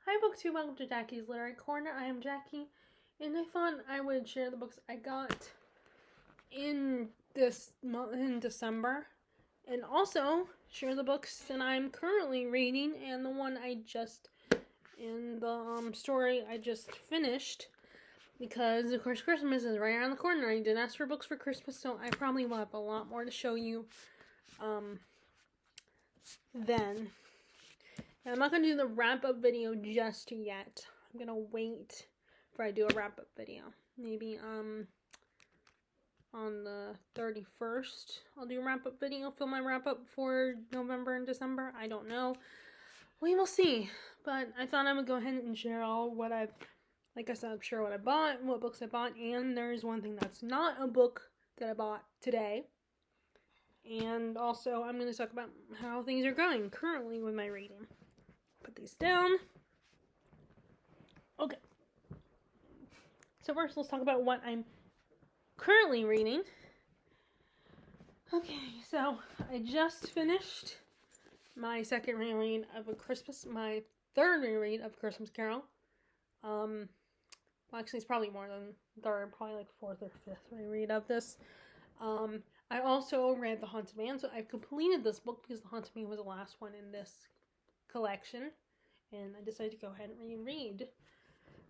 Hi BookTube, welcome to Jackie's Literary Corner. I am Jackie, and I thought I would share the books I got in this month in December, and also share the books that I'm currently reading and the one I just in the story I just finished. Because of course Christmas is right around the corner. I did ask for books for Christmas, so I probably will have a lot more to show you then. Now, I'm not going to do the wrap-up video just yet. I'm going to wait before I do a wrap-up video. Maybe on the 31st, I'll do a wrap-up video, film my wrap-up for November and December. I don't know. We will see. But I thought I would go ahead and share all what I've, like I said, I'm sure what I bought, what books I bought, and there's one thing that's not a book that I bought today. And also, I'm going to talk about how things are going currently with my reading. Put these down. Okay. So first, let's talk about what I'm currently reading. Okay, so I just finished my second reread of my third reread of Christmas Carol. Well, actually, it's probably more than third, probably like fourth or fifth reread of this. I also read The Haunted Man, so I've completed this book because The Haunted Man was the last one in this collection, and I decided to go ahead and reread.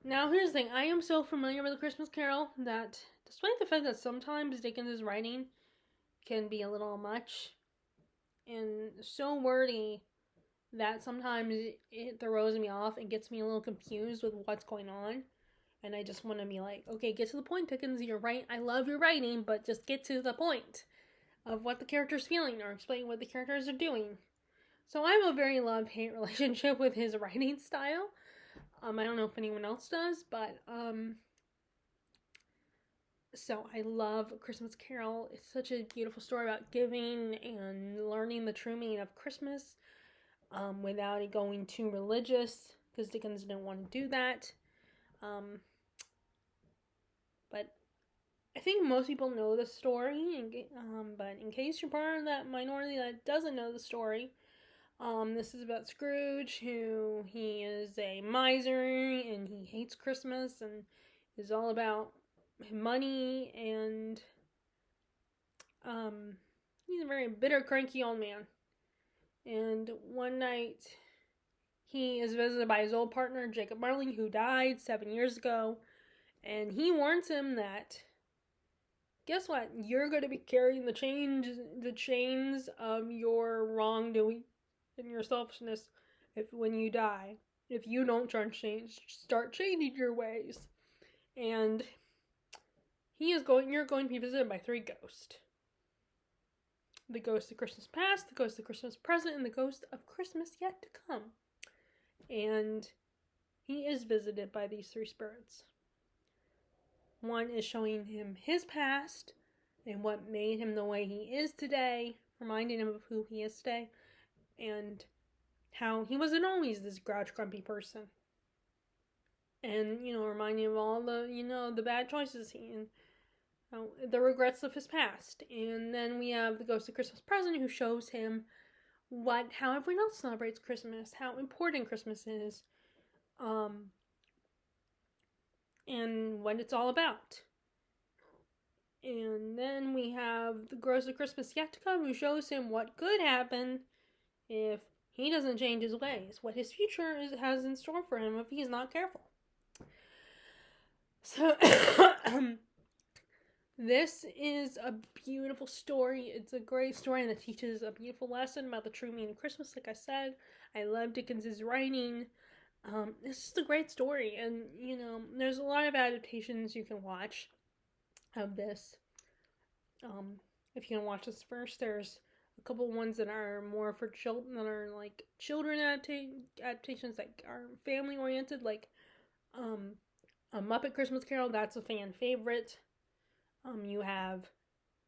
Now, here's the thing. I am so familiar with A Christmas Carol that, despite the fact that sometimes Dickens' writing can be a little much and so wordy that sometimes it throws me off and gets me a little confused with what's going on. And I just want to be like, okay, get to the point, Dickens. You're right. I love your writing, but just get to the point of what the character's feeling or explain what the characters are doing. So I have a very love-hate relationship with his writing style. I don't know if anyone else does, but so I love Christmas Carol. It's such a beautiful story about giving and learning the true meaning of Christmas, without it going too religious, because Dickens didn't want to do that. But I think most people know the story, but in case you're part of that minority that doesn't know the story, this is about Scrooge, who he is a miser and he hates Christmas and is all about money, and he's a very bitter, cranky old man. And one night, he is visited by his old partner, Jacob Marling, who died 7 years ago, and he warns him that, guess what? You're going to be carrying the chains of your wrongdoing and your selfishness when you die. If you don't start changing your ways. And you're going to be visited by 3 ghosts. The ghost of Christmas past, the ghost of Christmas present, and the ghost of Christmas yet to come. And he is visited by these 3 spirits. One is showing him his past and what made him the way he is today, reminding him of who he is today, and how he wasn't always this grouch, grumpy person. And, reminding him of all the, the bad choices and the regrets of his past. And then we have the ghost of Christmas present, who shows him how everyone else celebrates Christmas, how important Christmas is, and what it's all about. And then we have the ghost of Christmas yet to come, who shows him what could happen if he doesn't change his ways, what his future has in store for him if he's not careful. So, this is a beautiful story. It's a great story, and it teaches a beautiful lesson about the true meaning of Christmas. Like I said, I love Dickens' writing. It's just a great story, and, there's a lot of adaptations you can watch of this. If you can watch this first, there's a couple ones that are more for children, that are like children adaptations that are family oriented, like A Muppet Christmas Carol. That's a fan favorite. You have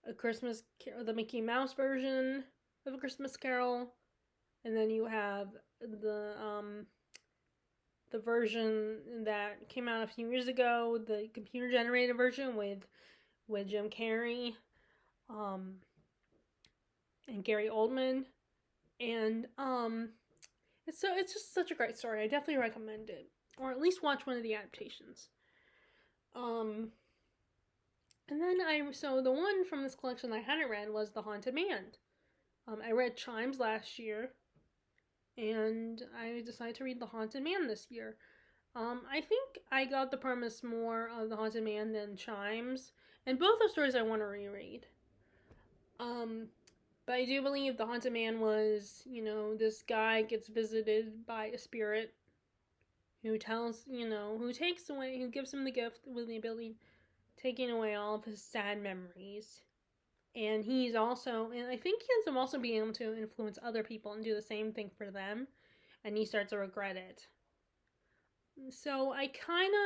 the Mickey Mouse version of A Christmas Carol, and then you have the version that came out a few years ago, the computer generated version with Jim Carrey, and Gary Oldman, and It's just such a great story. I definitely recommend it, or at least watch one of the adaptations. Um, and then the one from this collection I hadn't read was The Haunted Man. I read Chimes last year, and I decided to read The Haunted Man this year. I think I got the premise more of The Haunted Man than Chimes, and both those stories I want to reread. Um, but I do believe The Haunted Man was, this guy gets visited by a spirit who who gives him the gift with the ability taking away all of his sad memories. And and I think he ends up also being able to influence other people and do the same thing for them. And he starts to regret it. So I kind of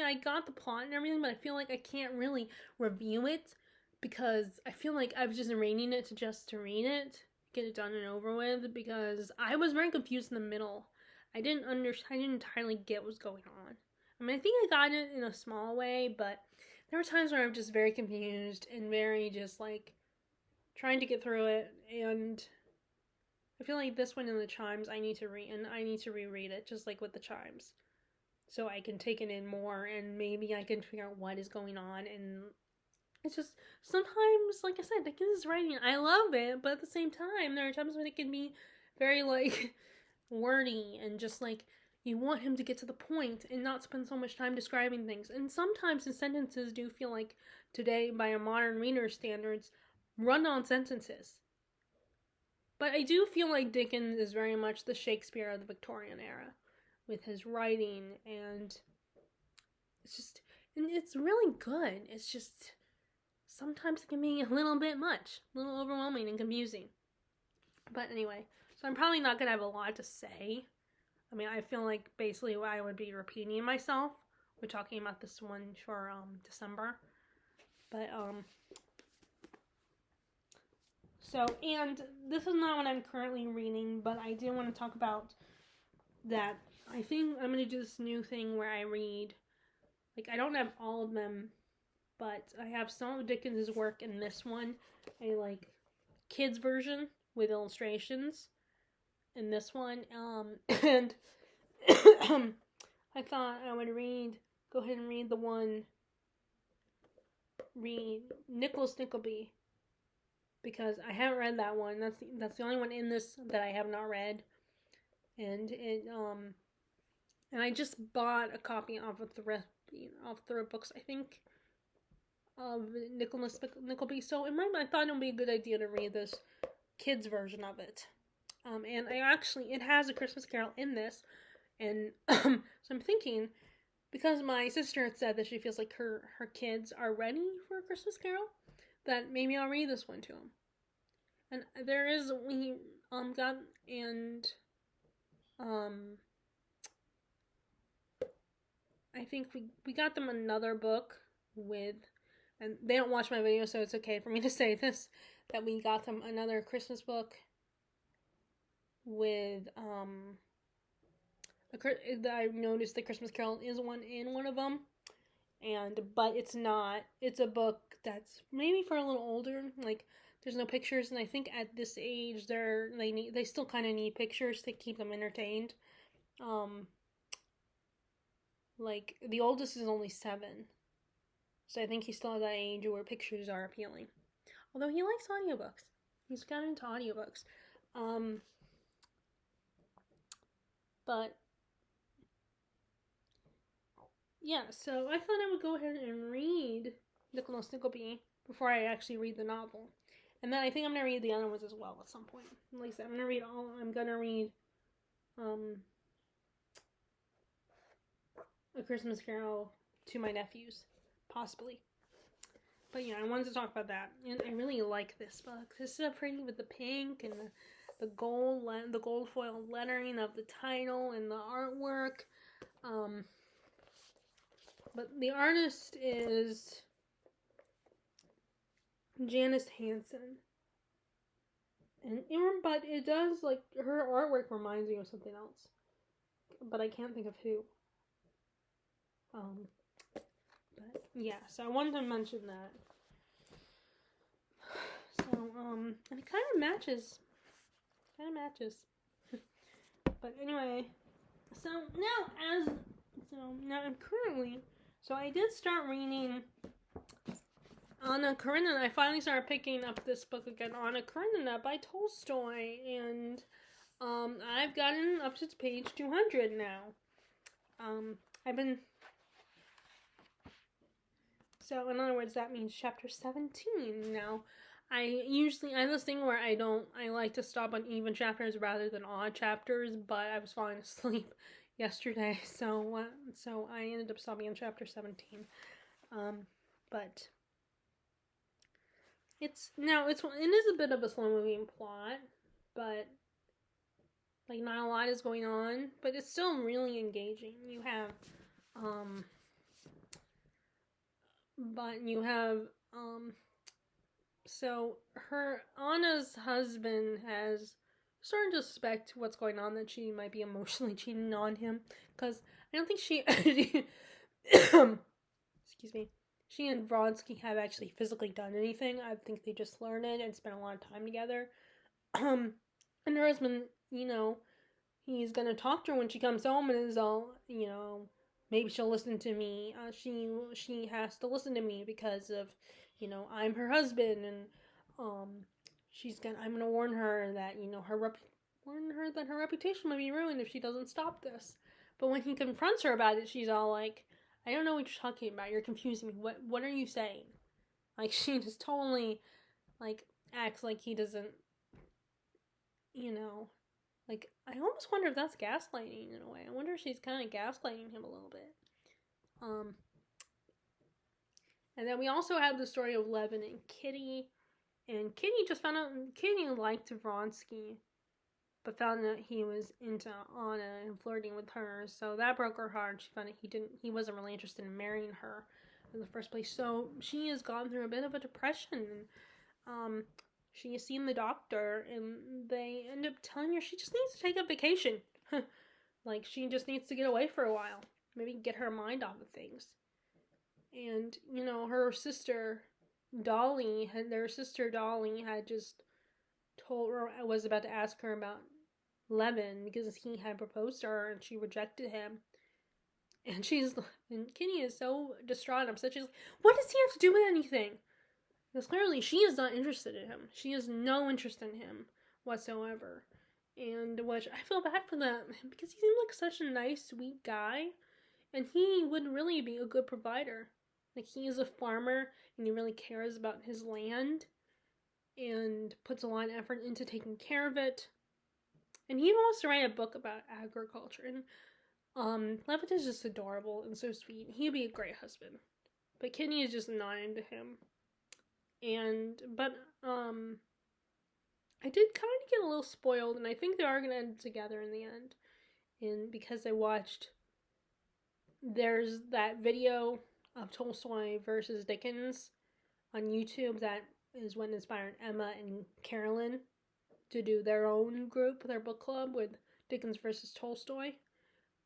I got the plot and everything, but I feel like I can't really review it because I feel like I was just reading it to read it, get it done and over with, because I was very confused in the middle. I didn't entirely get what was going on. I mean, I think I got it in a small way, but there were times where I'm just very confused and very just like trying to get through it, and I feel like this one in the Chimes I need to reread it just like with the Chimes, so I can take it in more and maybe I can figure out what is going on. And it's just sometimes, like I said, Dickens' writing, I love it, but at the same time, there are times when it can be very like wordy and just like you want him to get to the point and not spend so much time describing things. And sometimes his sentences do feel like, today, by a modern reader's standards, run-on sentences. But I do feel like Dickens is very much the Shakespeare of the Victorian era with his writing, and it's really good. It's just sometimes it can be a little bit much, a little overwhelming and confusing. But anyway, so I'm probably not gonna have a lot to say. I mean, I feel like basically I would be repeating myself. We're talking about this one for December, but so, and this is not what I'm currently reading, but I do want to talk about that. I think I'm going to do this new thing where I read, like, I don't have all of them, but I have some of Dickens' work in this one, a, like, kids version with illustrations in this one, and I thought I would go ahead and read Nicholas Nickleby, because I haven't read that one. That's the only one in this that I have not read. And and I just bought a copy of Thrift Books, I think, of Nicholas Nickleby. So in my mind, I thought it would be a good idea to read this kids version of it. And it has A Christmas Carol in this, and so I'm thinking, because my sister had said that she feels like her kids are ready for A Christmas Carol, that maybe I'll read this one to them. And I think we got them another book with, and they don't watch my video, so it's okay for me to say this, that we got them another Christmas book with I noticed the Christmas Carol is one of them, but it's not. It's a book that's maybe for a little older. Like, there's no pictures, and I think at this age they still kind of need pictures to keep them entertained. Like, the oldest is only 7, so I think he's still at that age where pictures are appealing. Although he likes audiobooks, he's got into audiobooks. But yeah, so I thought I would go ahead and read Nicholas Nickleby before I actually read the novel. And then I think I'm going to read the other ones as well at some point. Like I said, I'm going to read A Christmas Carol to my nephews, possibly. But yeah, I wanted to talk about that. And I really like this book. This is so pretty with the pink and the gold foil lettering of the title and the artwork. But the artist is Janice Hansen. But it does, like, her artwork reminds me of something else. But I can't think of who. But yeah, so I wanted to mention that. So, and it kind of matches. But anyway, so now I'm currently, so I did start reading Anna Karenina. I finally started picking up this book again, Anna Karenina by Tolstoy, and I've gotten up to page 200 now. I've been, so in other words, that means chapter 17 now. I have this thing where I like to stop on even chapters rather than odd chapters, but I was falling asleep yesterday, so I ended up stopping on chapter 17. But it is a bit of a slow moving plot, but like not a lot is going on, but it's still really engaging. So Anna's husband has started to suspect what's going on, that she might be emotionally cheating on him, because I don't think she excuse me, she and Vronsky have actually physically done anything. I think they just flirted and spent a lot of time together. And her husband, he's gonna talk to her when she comes home and is all, maybe she'll listen to me. She has to listen to me because of, I'm her husband, and I'm gonna warn her that, her reputation might be ruined if she doesn't stop this. But when he confronts her about it, she's all like, I don't know what you're talking about. You're confusing me. What are you saying? Like, she just totally, like, acts like he doesn't, like, I almost wonder if that's gaslighting in a way. I wonder if she's kind of gaslighting him a little bit. And then we also have the story of Levin and Kitty. And Kitty just found out Kitty liked Vronsky, but found out he was into Anna and flirting with her. So that broke her heart. She found out he wasn't really interested in marrying her in the first place. So she has gone through a bit of a depression. She has seen the doctor, and they end up telling her she just needs to take a vacation. Like, she just needs to get away for a while. Maybe get her mind off of things. And, her sister Dolly had just told her, was about to ask her about Levin, because he had proposed to her and she rejected him. And Kitty is so distraught and upset. She's like, what does he have to do with anything? Because clearly she is not interested in him. She has no interest in him whatsoever. And which I feel bad for that, because he seemed like such a nice, sweet guy. And he would really be a good provider. Like, he is a farmer, and he really cares about his land, and puts a lot of effort into taking care of it. And he wants to write a book about agriculture. And Levin is just adorable and so sweet. He'd be a great husband. But Kitty is just not into him. But I did kind of get a little spoiled, and I think they are going to end together in the end. And because there's that video of Tolstoy versus Dickens on YouTube that is what inspired Emma and Carolyn to do their own their book club with Dickens versus Tolstoy.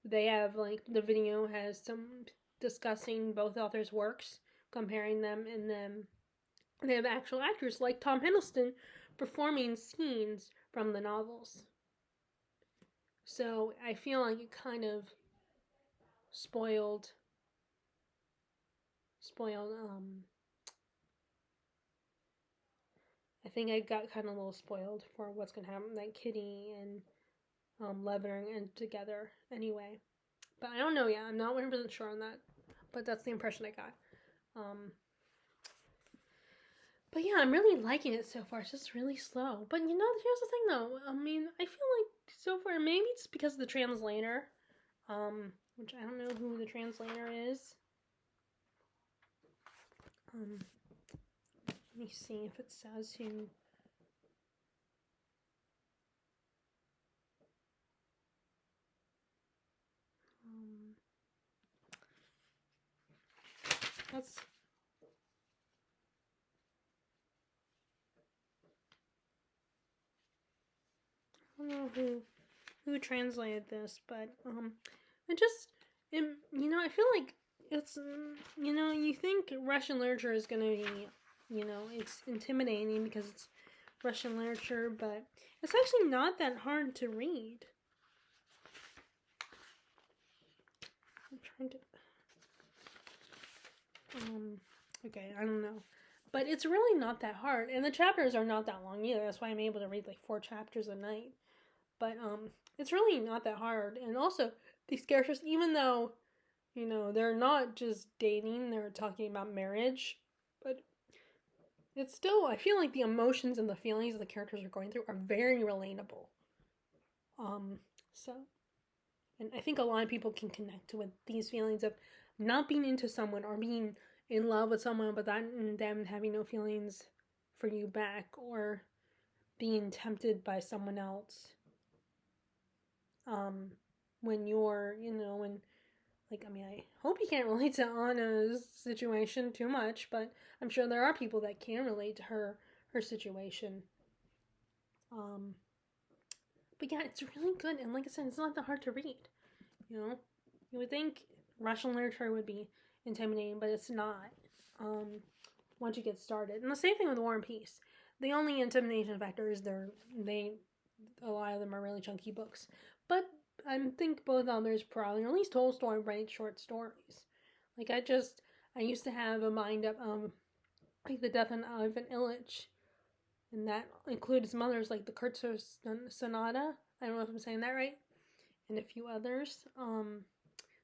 They have, like, the video has some discussing both authors' works, comparing them, and then they have actual actors like Tom Hiddleston performing scenes from the novels. So I feel like it kind of spoiled I think I got kind of a little spoiled for what's going to happen. Like, Kitty and Levin are end together anyway. But I don't know yet. I'm not 100% sure on that. But that's the impression I got. But yeah, I'm really liking it so far. It's just really slow. But here's the thing though. I mean, I feel like so far, maybe it's because of the translator. Which I don't know who the translator is. Let me see if it says who. I don't know who translated this, but I feel like it's, you think Russian literature is going to be, it's intimidating because it's Russian literature, but it's actually not that hard to read. I'm trying to... okay, I don't know. But it's really not that hard. And the chapters are not that long either. That's why I'm able to read like 4 chapters a night. But it's really not that hard. And also, these characters, even though, you know, they're not just dating, they're talking about marriage, but it's still, I feel like the emotions and the feelings the characters are going through are very relatable. So, and I think a lot of people can connect with these feelings of not being into someone or being in love with someone, but then them having no feelings for you back, or being tempted by someone else. When you're, you know, when, like, I mean, I hope you can't relate to Anna's situation too much, but I'm sure there are people that can relate to her situation. But yeah, it's really good, and like I said, it's not that hard to read. You know, you would think Russian literature would be intimidating, but it's not. Once you get started, and the same thing with War and Peace. The only intimidation factor is a lot of them are really chunky books, but I think both others probably, or at least Tolstoy, write short stories. Like I used to have a mind up like The Death of Ivan Ilyich, and that included his mother's, like the Kurtzer Sonata. I don't know if I'm saying that right, and a few others.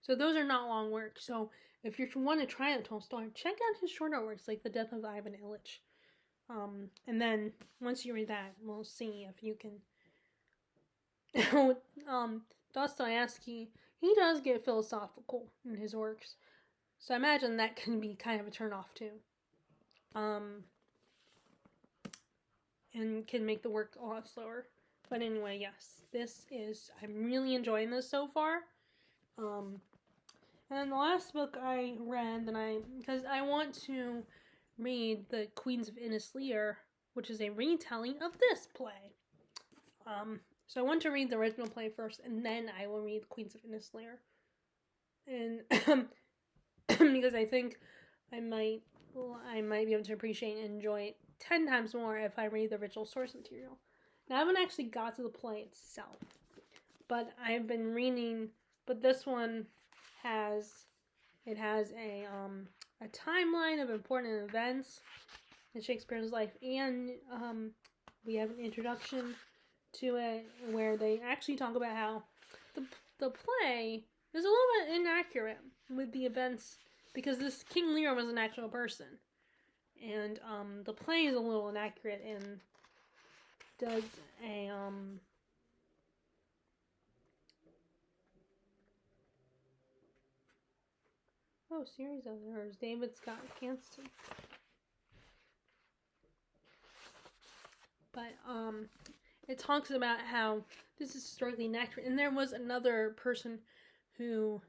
So those are not long works. So if you want to try out Tolstoy, check out his shorter works, like The Death of Ivan Ilyich. And then once you read that, we'll see if you can. Dostoevsky, he does get philosophical in his works, so I imagine that can be kind of a turnoff too. And can make the work a lot slower. But anyway, yes, I'm really enjoying this so far. And then the last book I read, because I want to read The Queens of Ynys Lear, which is a retelling of this play. So I want to read the original play first, and then I will read Queens of Ynys Lear. And because I think I might be able to appreciate and enjoy it 10 times more if I read the original source material. Now, I haven't actually got to the play itself, but I've been reading. But this one has a timeline of important events in Shakespeare's life, and we have an introduction to it where they actually talk about how the play is a little bit inaccurate with the events, because this King Lear was an actual person, and the play is a little inaccurate and does a series of errors. David Scott Canston. But it talks about how this is historically inaccurate, and there was another person who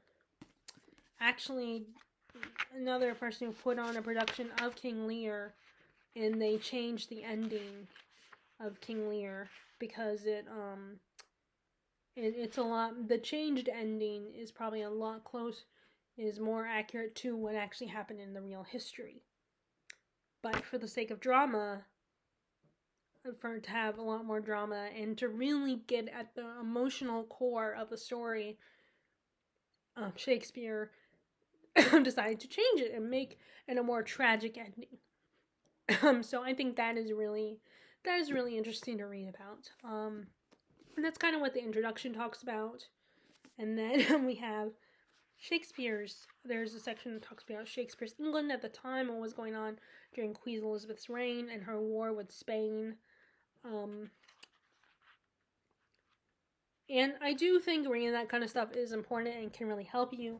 put on a production of King Lear, and they changed the ending of King Lear because it's a lot. The changed ending is probably a lot is more accurate to what actually happened in the real history. But for the sake of drama, to have a lot more drama and to really get at the emotional core of the story, Shakespeare decided to change it and make it a more tragic ending. So I think that is really interesting to read about. And that's kind of what the introduction talks about. And then we have there's a section that talks about Shakespeare's England at the time, what was going on during Queen Elizabeth's reign and her war with Spain. And I do think reading that kind of stuff is important and can really help you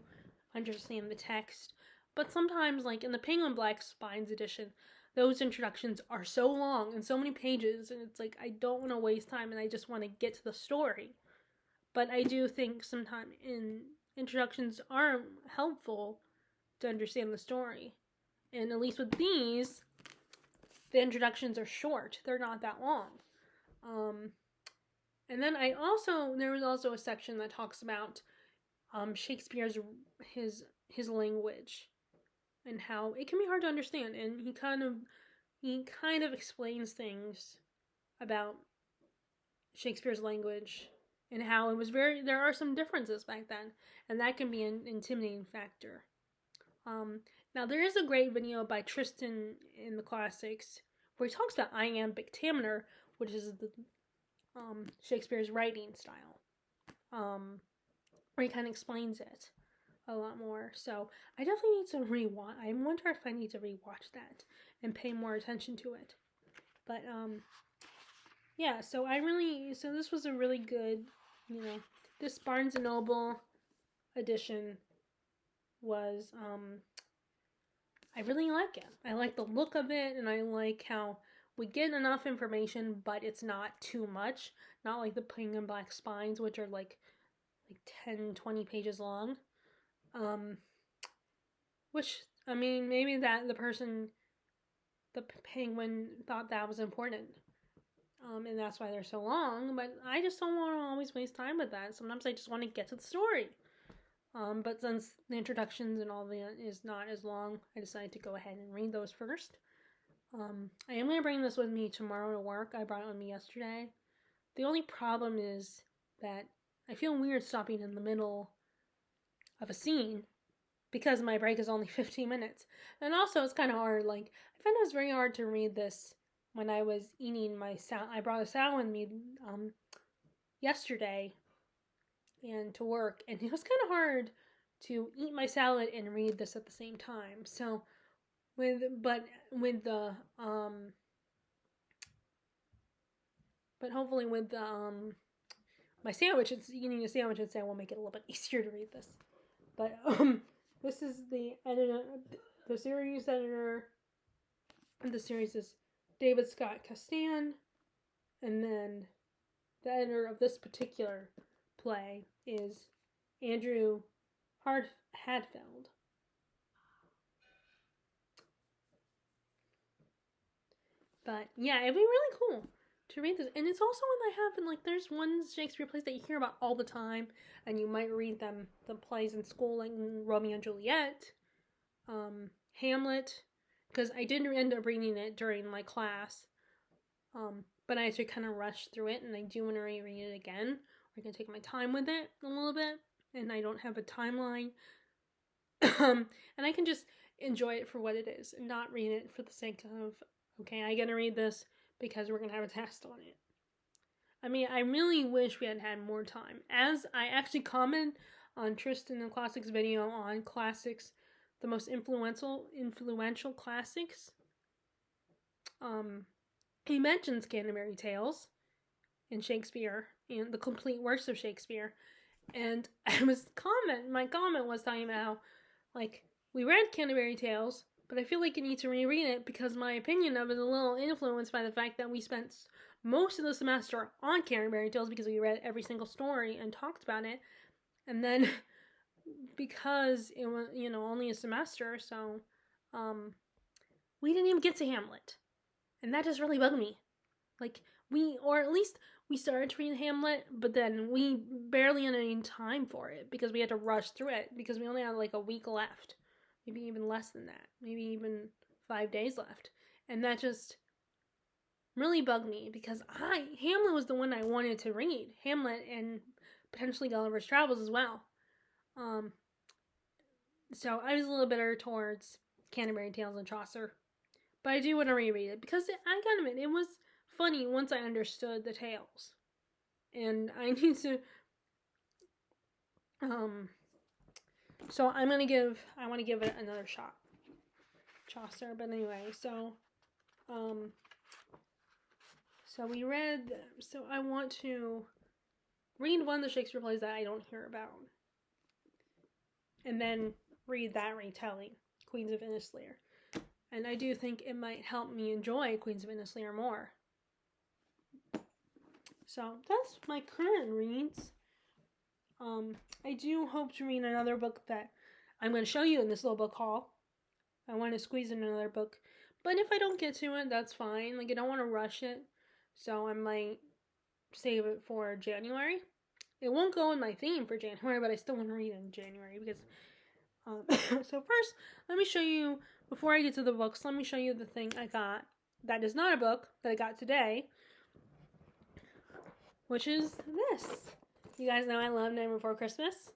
understand the text. But sometimes, like in the Penguin Black Spines edition, those introductions are so long and so many pages, and it's like I don't want to waste time and I just want to get to the story. But I do think sometimes introductions are helpful to understand the story. And at least with these, the introductions are short. They're not that long. And then there was also a section that talks about Shakespeare's his language and how it can be hard to understand, and he kind of explains things about Shakespeare's language and how it was there are some differences back then, and that can be an intimidating factor. Now there is a great video by Tristan in the Classics where he talks about iambic pentameter, which is the Shakespeare's writing style, where he kind of explains it a lot more. So I definitely need to rewatch. I wonder if I need to rewatch that and pay more attention to it. But yeah. So this was a really good, this Barnes and Noble edition was I really like it. I like the look of it, and I like how we get enough information, but it's not too much. Not like the Pink and Black Spines, which are like 10, 20 pages long. Which, I mean, maybe that the penguin thought that was important. And that's why they're so long, but I just don't want to always waste time with that. Sometimes I just want to get to the story. But since the introductions and all that is not as long, I decided to go ahead and read those first. I am going to bring this with me tomorrow to work. I brought it with me yesterday. The only problem is that I feel weird stopping in the middle of a scene because my break is only 15 minutes. And also, it's kind of hard. Like, I found it was very hard to read this when I was eating my salad. I brought a salad with me yesterday and to work, and it was kind of hard to eat my salad and read this at the same time. So but hopefully with the my sandwich, it's eating a sandwich and say will make it a little bit easier to read this. But this is the editor, the series editor, and the series is David Scott Castan, and then the editor of this particular play is Andrew Hadfield. But yeah, it'd be really cool to read this. And it's also when they happen, like there's one Shakespeare plays that you hear about all the time, and you might read them, the plays in school, like Romeo and Juliet, Hamlet, because I did end up reading it during my class, but I had to kind of rush through it, and I do want to reread it again. I can take my time with it a little bit, and I don't have a timeline, and I can just enjoy it for what it is, and not read it for the sake of, okay, I gotta read this because we're gonna have a test on it. I mean, I really wish we had had more time. As I actually comment on Tristan and Classics video on classics, the most influential classics. He mentions Canterbury Tales and Shakespeare and the complete works of Shakespeare, and my comment was talking about how, like, we read Canterbury Tales, but I feel like you need to reread it because my opinion of it is a little influenced by the fact that we spent most of the semester on Canterbury Tales because we read every single story and talked about it, and then because it was, only a semester, so we didn't even get to Hamlet, and that just really bugged me. Like, or at least we started to read Hamlet, but then we barely had any time for it because we had to rush through it because we only had like a week left. Maybe even less than that. Maybe even 5 days left. And that just really bugged me because Hamlet was the one I wanted to read. Hamlet and potentially Gulliver's Travels as well. So I was a little bitter towards Canterbury Tales and Chaucer. But I do want to reread it because I gotta admit, it was funny once I understood the tales. And I need to so I want to give it another shot. Chaucer, but anyway, so I want to read one of the Shakespeare plays that I don't hear about. And then read that retelling, Queens of Innislear. And I do think it might help me enjoy Queens of Innislear more. So that's my current reads. I do hope to read another book that I'm going to show you in this little book haul. I want to squeeze in another book. But if I don't get to it, that's fine. Like, I don't want to rush it. So I might save it for January. It won't go in my theme for January, but I still want to read it in January because... so first, let me show you, before I get to the books, let me show you the thing I got that is not a book that I got today, which is this. you guys know I love Nightmare Before Christmas.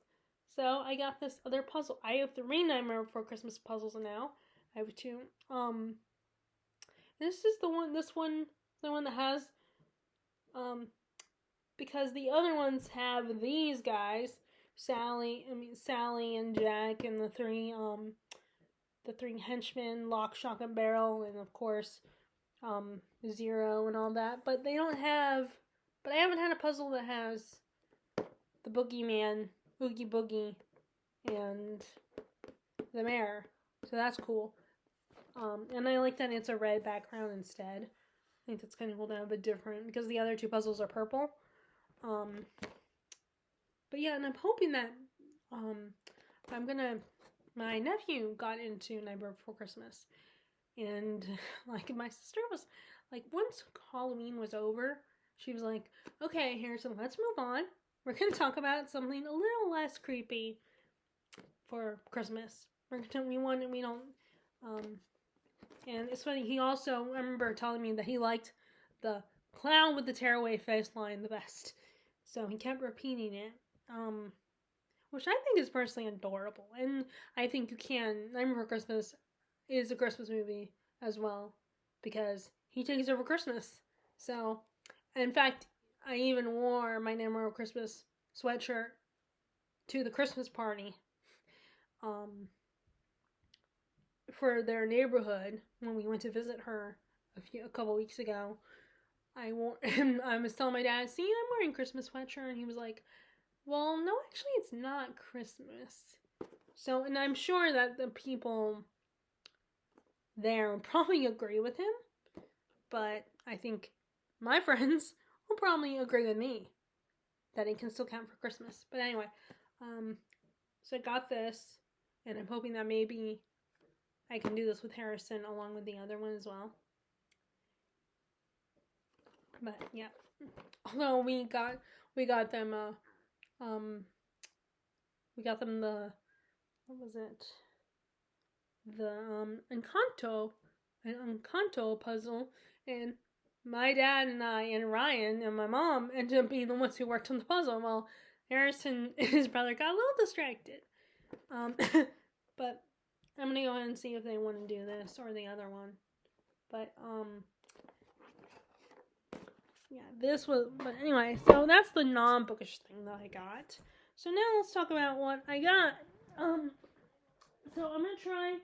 So I got this other puzzle. I have 3 Nightmare Before Christmas puzzles now. I have 2. This is the one that has, because the other ones have these guys, Sally and Jack, and the 3 henchmen, Lock, Shock, and Barrel, and of course, Zero and all that. But I haven't had a puzzle that has the Boogeyman, Oogie Boogie, and the mayor. So that's cool. And I like that it's a red background instead. I think that's kind of cool to have a different, because the other 2 puzzles are purple. But yeah, and I'm hoping that, my nephew got into Nightmare Before Christmas. And, like, my sister was, like, once Halloween was over, she was like, okay, Harrison, let's move on. We're going to talk about something a little less creepy for Christmas. And it's funny, he also, I remember telling me that he liked the clown with the tearaway face line the best. So he kept repeating it, which I think is personally adorable. And I think Nightmare Before Christmas is a Christmas movie as well, because he takes over Christmas. So, in fact, I even wore my Nightmare Before Christmas sweatshirt to the Christmas party, for their neighborhood when we went to visit her a couple weeks ago. I was telling my dad, see, I'm wearing Christmas sweatshirt, and he was like, well, no, actually, it's not Christmas. So, and I'm sure that the people there will probably agree with him, but I think my friends will probably agree with me that it can still count for Christmas. But anyway, so I got this, and I'm hoping that maybe I can do this with Harrison along with the other one as well. But yeah, although we got them the, what was it? The Encanto puzzle, and my dad and I and Ryan and my mom ended up being the ones who worked on the puzzle, while Harrison and his brother got a little distracted. But I'm gonna go ahead and see if they want to do this or the other one. But yeah, but anyway, so that's the non-bookish thing that I got. So now let's talk about what I got. So I'm gonna try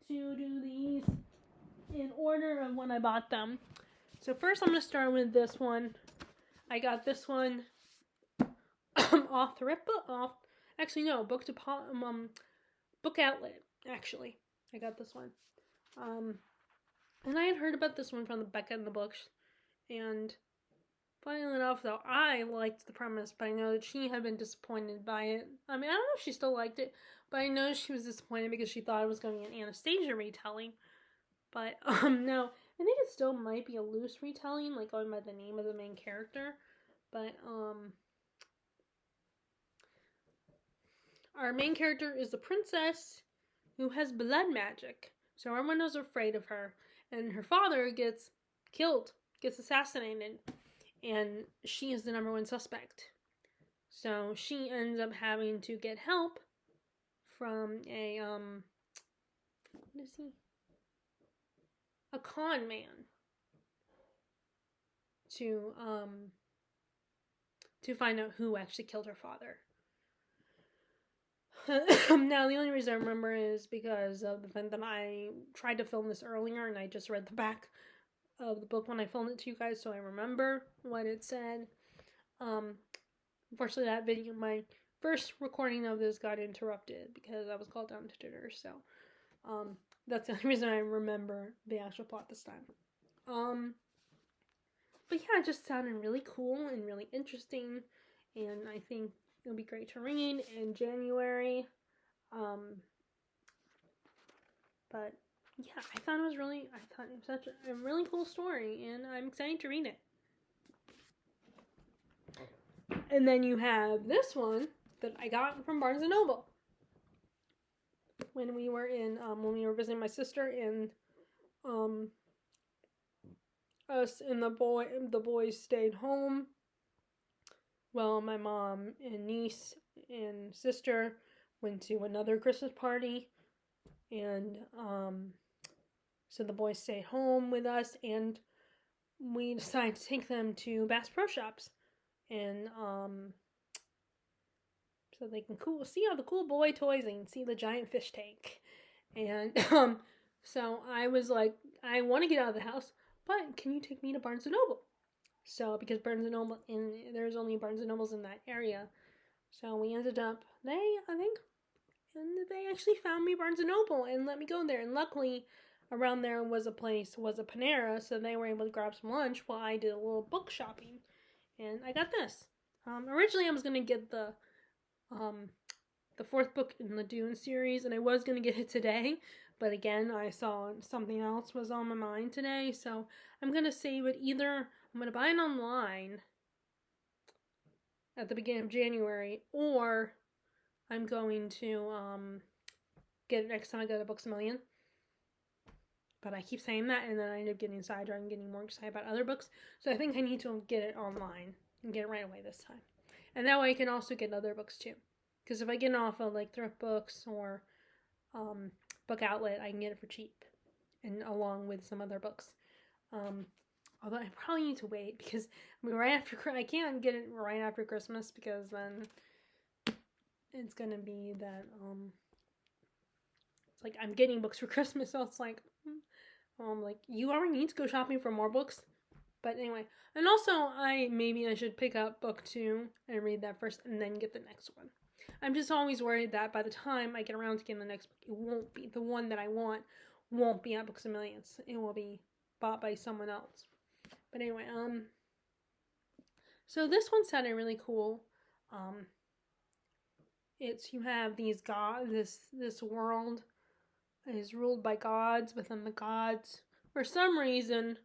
to do these in order of when I bought them. So first I'm gonna start with this one. I got this one off Book Outlet, actually. I got this one. And I had heard about this one from the Becca in the Books, and funny enough, though, I liked the premise, but I know that she had been disappointed by it. I mean, I don't know if she still liked it, but I know she was disappointed because she thought it was going to be an Anastasia retelling. But, no, I think it still might be a loose retelling, like going by the name of the main character. But, our main character is a princess who has blood magic. So everyone is afraid of her. And her father gets killed, gets assassinated. And she is the number 1 suspect. So she ends up having to get help from a con man to find out who actually killed her father. Now, the only reason I remember is because of the fact that I tried to film this earlier, and I just read the back of the book when I filmed it to you guys, so I remember what it said. Unfortunately, that video, my first recording of this, got interrupted because I was called down to dinner, so that's the only reason I remember the actual plot this time. But yeah, it just sounded really cool and really interesting, and I think it'll be great to read in January. But yeah, I thought it was such a really cool story, and I'm excited to read it. And then you have this one that I got from Barnes & Noble when we were visiting my sister, and us and the boys stayed home. Well, my mom and niece and sister went to another Christmas party, and so the boys stayed home with us, and we decided to take them to Bass Pro Shops, and so they can see all the cool boy toys and see the giant fish tank. And so I was like, I want to get out of the house, but can you take me to Barnes and Noble? So because Barnes and Noble, and there's only Barnes and Nobles in that area, so we ended up they actually found me Barnes and Noble and let me go there. And luckily, around there was a Panera, so they were able to grab some lunch while I did a little book shopping. And I got this. Originally, I was gonna get the fourth book in the Dune series, and I was gonna get it today, but again, I saw something else was on my mind today, so I'm gonna save it. Either I'm gonna buy it online at the beginning of January, or I'm going to get it next time I go to Books A Million. But I keep saying that, and then I end up getting sidetracked and getting more excited about other books. So I think I need to get it online and get it right away this time. And that way I can also get other books too. Because if I get it off of like Thrift Books or Book Outlet, I can get it for cheap. And along with some other books. Although I probably need to wait because I can't get it right after Christmas because then it's going to be that it's like I'm getting books for Christmas, so it's like you already need to go shopping for more books. But anyway, and also I should pick up book 2 and read that first and then get the next one. I'm just always worried that by the time I get around to getting the next book, it won't be the one that I want. Won't be at Books A Million. It will be bought by someone else. But anyway, so this one sounded really cool. You have these gods. This world is ruled by gods, but then the gods, for some reason,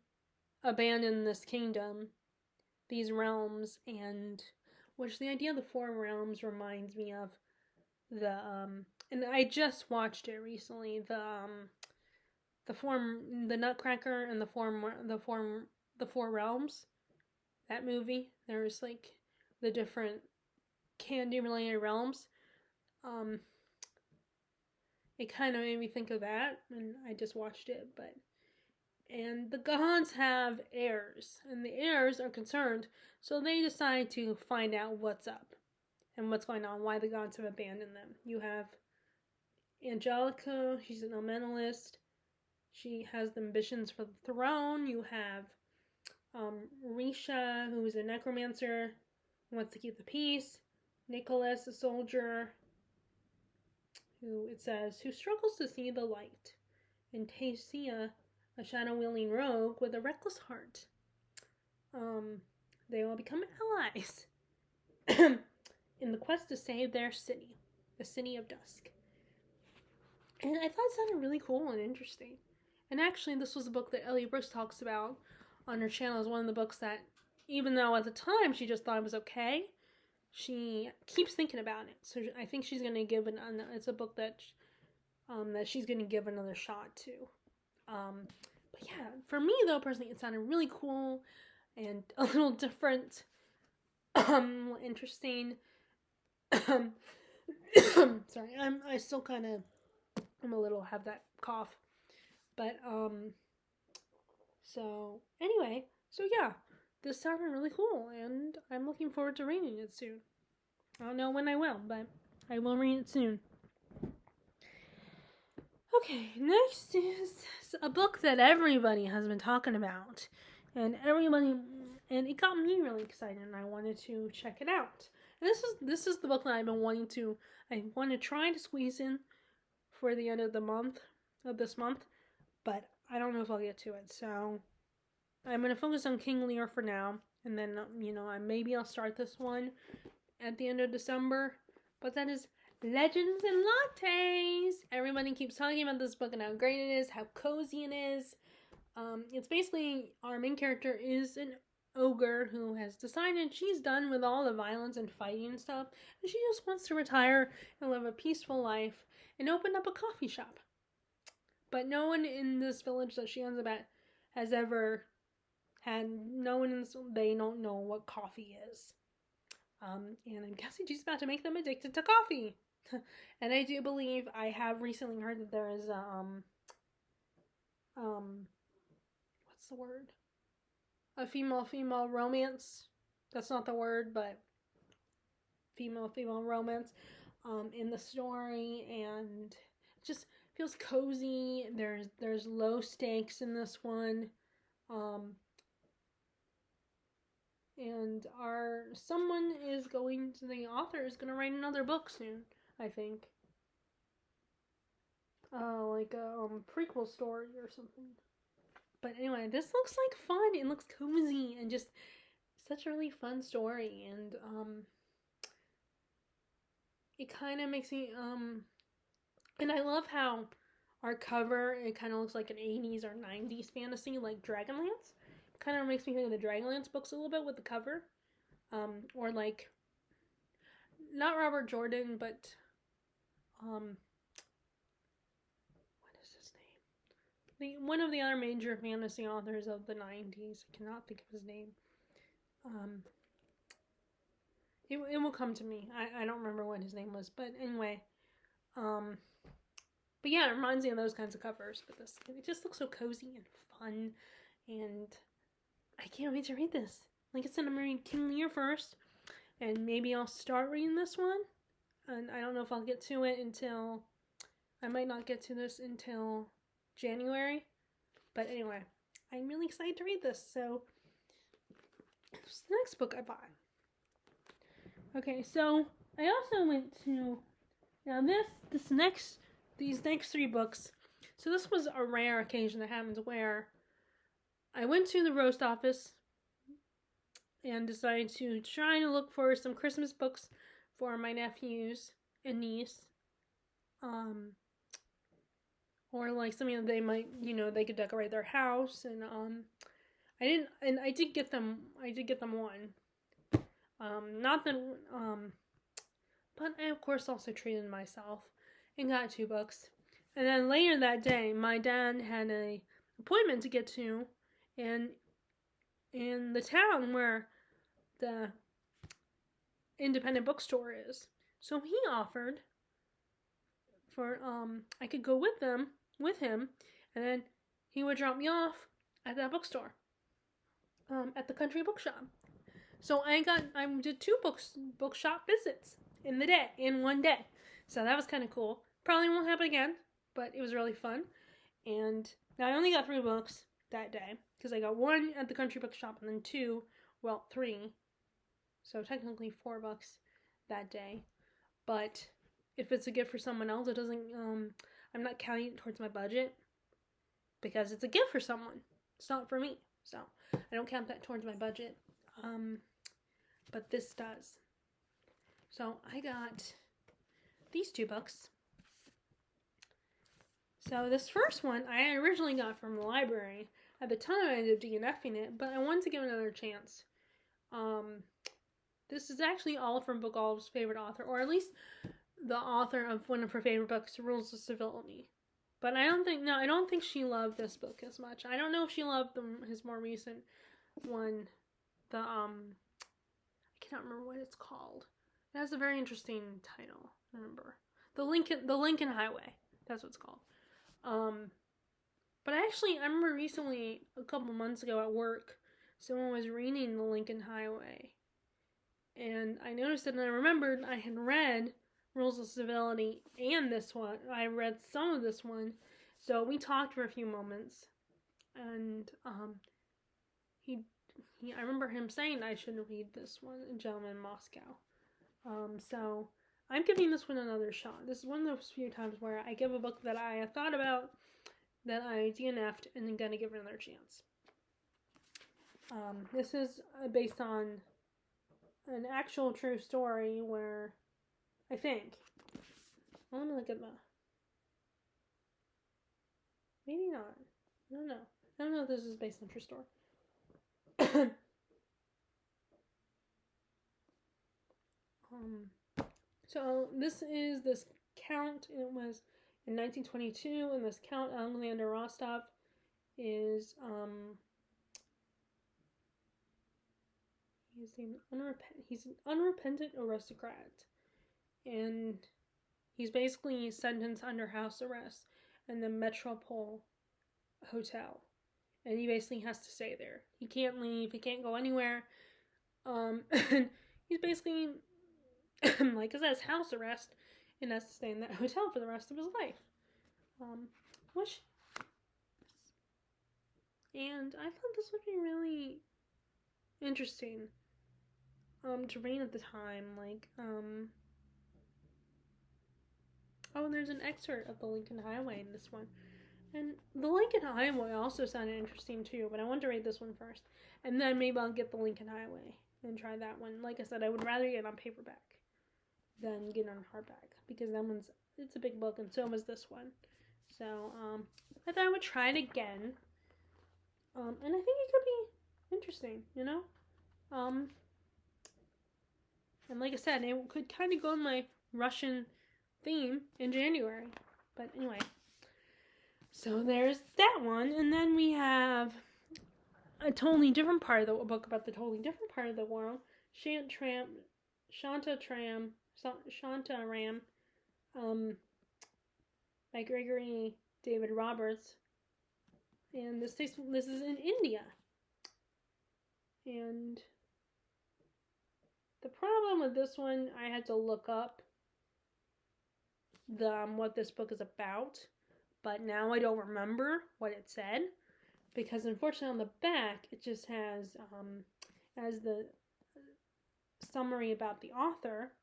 abandon this kingdom, these realms, and which the idea of the 4 realms reminds me of the and I just watched it recently, the Nutcracker and the 4 realms, that movie. There's like the different candy related realms. It kind of made me think of that, and I just watched it. And the gods have heirs, and the heirs are concerned, so they decide to find out what's up and what's going on, why the gods have abandoned them. You have Angelica, she's an elementalist. She has ambitions for the throne. You have Risha, who is a necromancer, who wants to keep the peace. Nicholas, a soldier, who struggles to see the light. And Tasia, a shadow-wielding rogue with a reckless heart. They all become allies in the quest to save their city, the City of Dusk. And I thought it sounded really cool and interesting. And actually, this was a book that Ellie Brooks talks about on her channel as one of the books that, even though at the time she just thought it was okay, she keeps thinking about it. So I think she's going to give it's a book that she's going to give another shot to. But yeah, for me though, personally, it sounded really cool and a little different, interesting. Sorry, I still kind of, I'm a little have that cough, but so anyway, so yeah, this sounded really cool, and I'm looking forward to reading it soon. I don't know when I will, but I will read it soon. Okay, next is a book that everybody has been talking about, and it got me really excited, and I wanted to check it out. And this is the book that I've been wanting to. I want to try to squeeze in for the end of this month, but I don't know if I'll get to it. So I'm gonna focus on King Lear for now, and then maybe I'll start this one at the end of December. But that is Legends and Lattes. Everybody keeps talking about this book and how great it is, how cozy it is. It's basically, our main character is an ogre who has decided she's done with all the violence and fighting and stuff, and she just wants to retire and live a peaceful life and open up a coffee shop. But no one in this village that she ends up at has ever had, they don't know what coffee is. And I'm guessing she's about to make them addicted to coffee. And I do believe I have recently heard that there is what's the word? A female romance. That's not the word, but female romance in the story, and it just feels cozy. There's low stakes in this one. And the author is going to write another book soon, I think. Like a prequel story or something. But anyway, this looks like fun. It looks cozy and just such a really fun story. And it kind of makes me and I love how our cover, it kind of looks like an 80s or 90s fantasy, like Dragonlance. It kind of makes me think of the Dragonlance books a little bit with the cover. Or like, not Robert Jordan, but what is his name? One of the other major fantasy authors of the 90s. I cannot think of his name. It will come to me. I don't remember what his name was, but anyway. But yeah, it reminds me of those kinds of covers. But it just looks so cozy and fun, and I can't wait to read this. Like I said, I'm reading King Lear first, and maybe I'll start reading this one. And I don't know if I'll get to it I might not get to this until January. But anyway, I'm really excited to read this. So, it's the next book I bought. Okay, so I also went to, now these next 3 books. So this was a rare occasion that happens where I went to the roast office and decided to try to look for some Christmas books for my nephews and niece. Or like something that they might, they could decorate their house, and I did get them one. But I of course also treated myself and got 2 books. And then later that day, my dad had an appointment to get to in the town where the independent bookstore is. So he offered for I could go with him, and then he would drop me off at that bookstore, at the country bookshop. So I did 2 bookshop visits in one day. So that was kind of cool. Probably won't happen again, but it was really fun. And now I only got 3 books that day, because I got 1 at the country bookshop and then 3. So technically 4 books that day. But if it's a gift for someone else, it doesn't, I'm not counting it towards my budget, because it's a gift for someone. It's not for me. So I don't count that towards my budget. But this does. So I got these 2 books. So this first one I originally got from the library. At the time I ended up DNFing it, but I wanted to give it another chance. This is actually Olive from Book Olive's favorite author, or at least the author of one of her favorite books, Rules of Civility. But I don't think she loved this book as much. I don't know if she loved his more recent one, I cannot remember what it's called. It has a very interesting title. Remember, the Lincoln Highway. That's what it's called. But I remember recently, a couple months ago at work, someone was reading the Lincoln Highway, and I noticed it, and I remembered I had read Rules of Civility and this one. I read some of this one, so we talked for a few moments, and I remember him saying I should read this one, A Gentleman in Moscow. So I'm giving this one another shot. This is one of those few times where I give a book that I thought about, that I DNF'd, and then gonna give it another chance. This is based on an actual true story where, I think, let me look at maybe not. I don't know. I don't know if this is based on true story. So this is this Count. It was in 1922, and this Count Alexander Rostov is He's an unrepentant aristocrat, and he's basically sentenced under house arrest in the Metropole Hotel, and he basically has to stay there. He can't leave. He can't go anywhere. And he's basically like, it says house arrest, and has to stay in that hotel for the rest of his life. Which, and I thought this would be really interesting to read at the time. Like, oh, and there's an excerpt of the Lincoln Highway in this one. And the Lincoln Highway also sounded interesting too, but I want to read this one first. And then maybe I'll get the Lincoln Highway and try that one. Like I said, I would rather get it on paperback than get it on hardback, because that one's, it's a big book, and so was this one. So, I thought I would try it again. And I think it could be interesting, you know? And like I said, it could kind of go in my Russian theme in January. But anyway, so there's that one. And then we have a totally different part of the book about the totally different part of the world. Shantaram, by Gregory David Roberts. And this is in India. And the problem with this one, I had to look up what this book is about, but now I don't remember what it said, because unfortunately on the back it just has the summary about the author,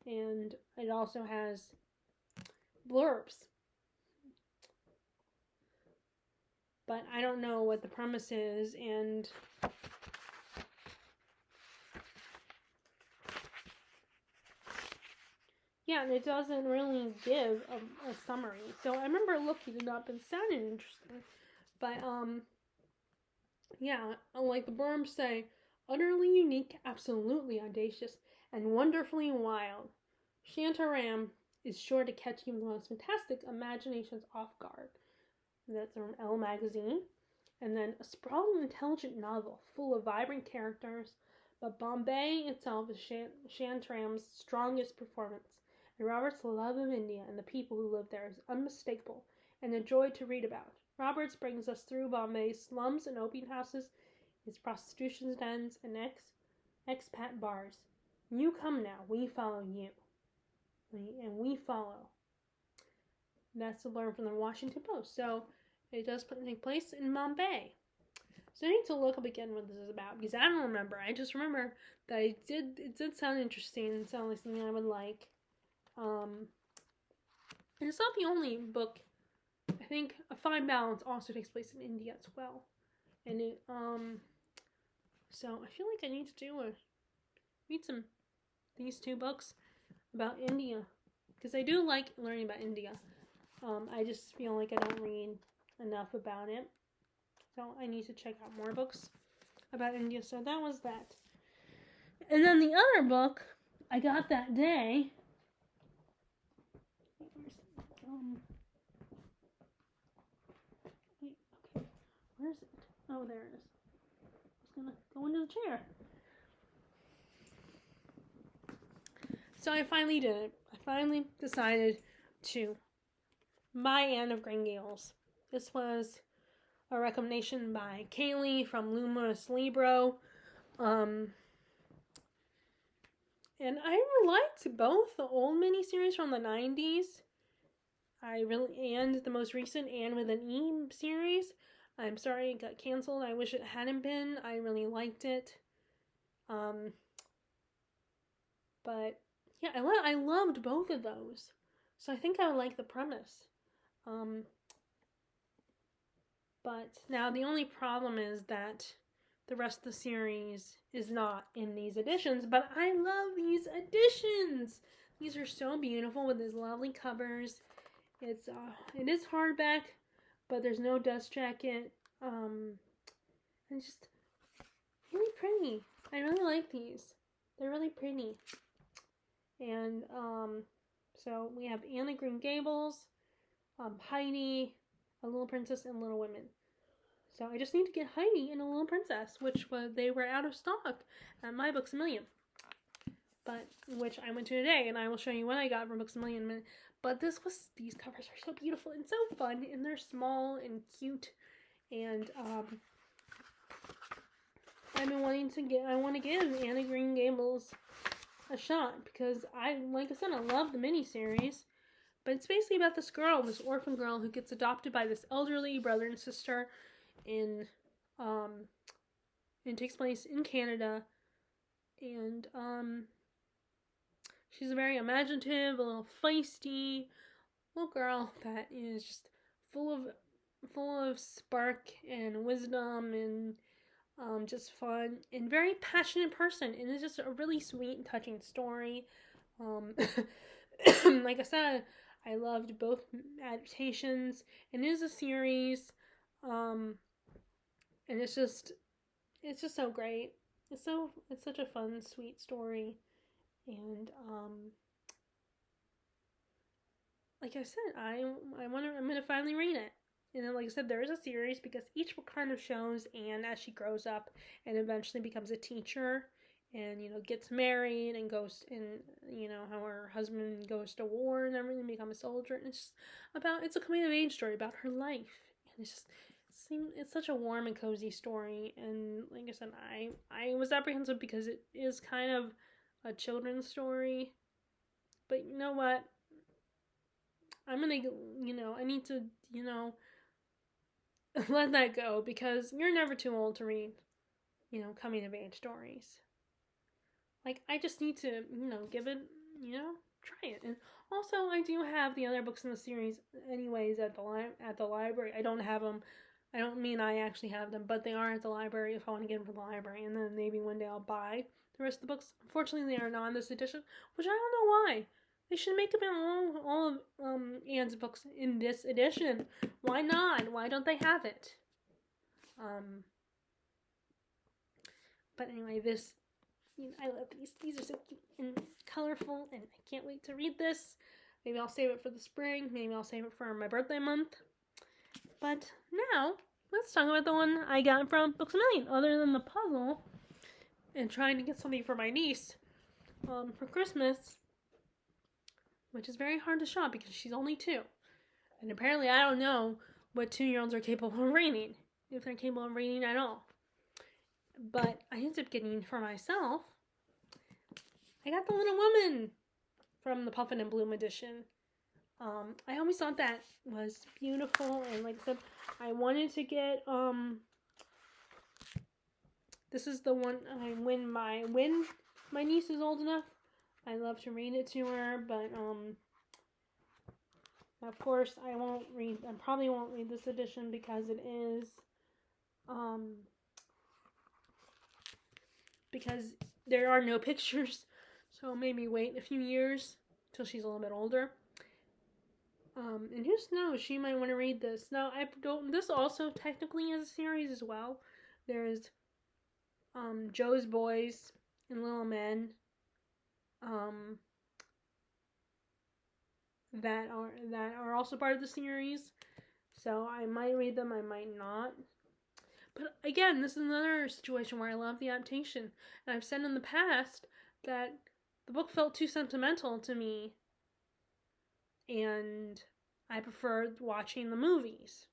and it also has blurbs. But I don't know what the premise is, and yeah, and it doesn't really give a summary. So I remember looking it up and it sounded interesting. But, yeah, like the blurbs say, utterly unique, absolutely audacious, and wonderfully wild. Shantaram is sure to catch even the most fantastic imaginations off guard. That's from Elle magazine. And then a sprawling, intelligent novel full of vibrant characters, but Bombay itself is Shantaram's strongest performance. And Roberts' love of India and the people who live there is unmistakable and a joy to read about. Roberts brings us through Bombay's slums and opium houses, its prostitution dens, and expat bars. You come now, we follow you. And we follow. That's a learn from the Washington Post. So it does take place in Bombay. So I need to look up again what this is about, because I don't remember. I just remember that it did sound interesting and sound like something I would like. And it's not the only book. I think A Fine Balance also takes place in India as well. And it, so I feel like I need to read these two books about India, because I do like learning about India. I just feel like I don't read enough about it. So I need to check out more books about India. So that was that. And then the other book I got that day. Where is it? Oh, there it is. I was gonna go into the chair. So I finally did it. I finally decided to buy Anne of Green Gables. This was a recommendation by Kaylee from Lumos Libro. And I liked both the old miniseries from the 90s. And the most recent Anne with an E series. I'm sorry it got canceled. I wish it hadn't been. I really liked it. But yeah, I loved both of those. So I think I would like the premise. But now the only problem is that the rest of the series is not in these editions, but I love these editions. These are so beautiful with these lovely covers. It is hardback, but there's no dust jacket. And just really pretty. I really like these. They're really pretty. And so we have Anne of Green Gables, Heidi, A Little Princess, and Little Women. So I just need to get Heidi and a Little Princess, which they were out of stock at My Books A Million. But which I went to today, and I will show you what I got from Books A Million. But these covers are so beautiful and so fun, and they're small and cute, and I've been wanting to I want to give Anne of Green Gables a shot because like I said, I love the miniseries. But it's basically about this girl, this orphan girl who gets adopted by this elderly brother and sister and it takes place in Canada, and she's a very imaginative, a little feisty little girl that is just full of spark and wisdom and just fun and very passionate person, and it's just a really sweet and touching story. Like I said, I loved both adaptations, and it is a series, and it's just so great. It's such a fun, sweet story, and like I said, I'm gonna finally read it. And then, like I said, there is a series because each book kind of shows Anne as she grows up and eventually becomes a teacher, and gets married and goes, and how her husband goes to war and everything, become a soldier. And it's a coming of age story about her life, and it's such a warm and cozy story. And like I said, I was apprehensive because it is kind of a children's story, but you know what? I'm gonna, I need to, let that go because you're never too old to read, coming of age stories. Like, I just need to, give it, try it. And also, I do have the other books in the series anyways at the library. I don't have them. I don't mean I actually have them, but they are at the library if I want to get them from the library. And then maybe one day I'll buy the rest of the books. Unfortunately, they are not in this edition, which I don't know why. They should make them all of Anne's books in this edition. Why not? Why don't they have it? But anyway, I love these. These are so cute and colorful, and I can't wait to read this. Maybe I'll save it for the spring. Maybe I'll save it for my birthday month. But now, let's talk about the one I got from Books A Million, other than the puzzle and trying to get something for my niece for Christmas, which is very hard to shop because she's only 2. And apparently I don't know what 2-year-olds are capable of reading, if they're capable of reading at all. But I ended up getting for myself, I got The Little Woman from the Puffin and Bloom edition. I always thought that was beautiful, and like I said, I wanted to get, this is the one, when my niece is old enough, I love to read it to her, but, of course, I probably won't read this edition because it is, because there are no pictures, so maybe wait a few years till she's a little bit older. And who knows, she might want to read this. Now, this also technically is a series as well. There's, Jo's Boys and Little Men, that are also part of the series. So I might read them, I might not. But again, this is another situation where I love the adaptation. And I've said in the past that the book felt too sentimental to me, and I preferred watching the movies.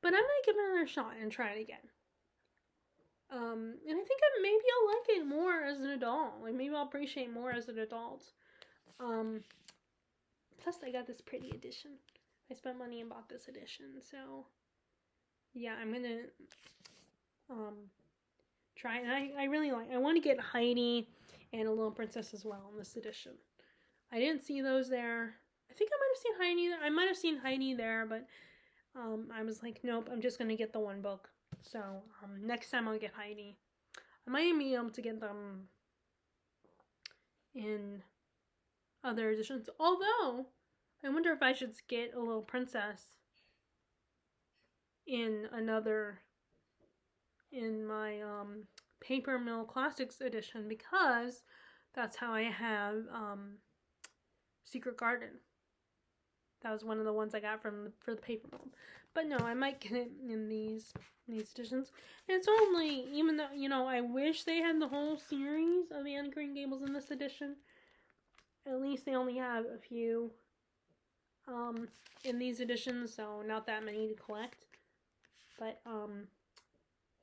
But I'm going to give it another shot and try it again. And I think maybe I'll like it more as an adult. Like, maybe I'll appreciate more as an adult. Plus, I got this pretty edition. I spent money and bought this edition, so yeah, I'm gonna try it. And I really I want to get Heidi and a Little Princess as well in this edition. I didn't see those there. I think I might have seen Heidi there. I might have seen Heidi there, but I was like, nope, I'm just gonna get the one book. So next time I'll get Heidi. I might be able to get them in other editions. Although, I wonder if I should get a Little Princess in my Paper Mill Classics edition, because that's how I have Secret Garden. That was one of the ones I got for the Paper Mill. But no, I might get it in these editions. And it's only, even though, you know, I wish they had the whole series of Anne of Green Gables in this edition. At least they only have a few in these editions, so not that many to collect. But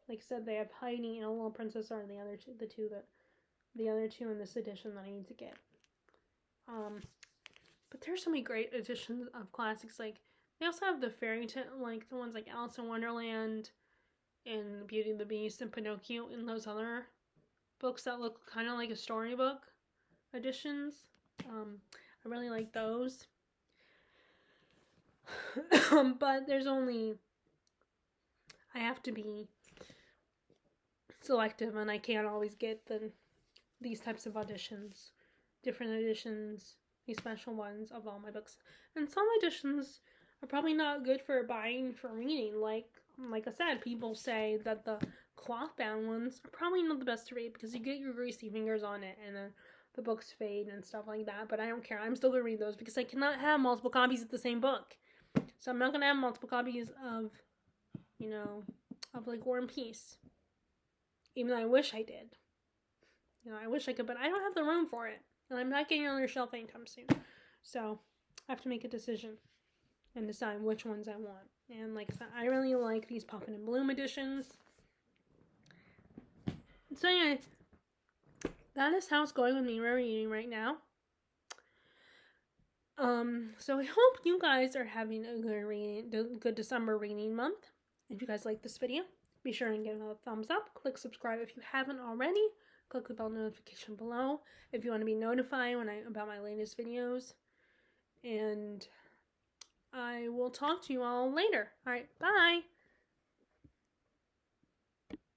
like I said, they have Heidi and A Little Princess are the other two in this edition that I need to get. But there's so many great editions of classics. Like they also have the fairy tale, like the ones like Alice in Wonderland and Beauty and the Beast and Pinocchio and those other books that look kind of like a storybook editions. I really like those. But there's only, I have to be selective, and I can't always get these types of editions, different editions, these special ones of all my books. And some editions are probably not good for buying for reading. Like I said, people say that the cloth bound ones are probably not the best to read because you get your greasy fingers on it and then the books fade and stuff like that. But I don't care. I'm still going to read those because I cannot have multiple copies of the same book. So I'm not going to have multiple copies of, you know, of like War and Peace. Even though I wish I did. You know, I wish I could, but I don't have the room for it. And I'm not getting it on their shelf anytime soon. So I have to make a decision and decide which ones I want. And like I said, I really like these Poppin' and Bloom editions. So anyway, that is how it's going with me reading right now. So I hope you guys are having a good December reading month. If you guys like this video, be sure and give it a thumbs up. Click subscribe if you haven't already. Click the bell notification below if you want to be notified about my latest videos. And I will talk to you all later. Alright, bye!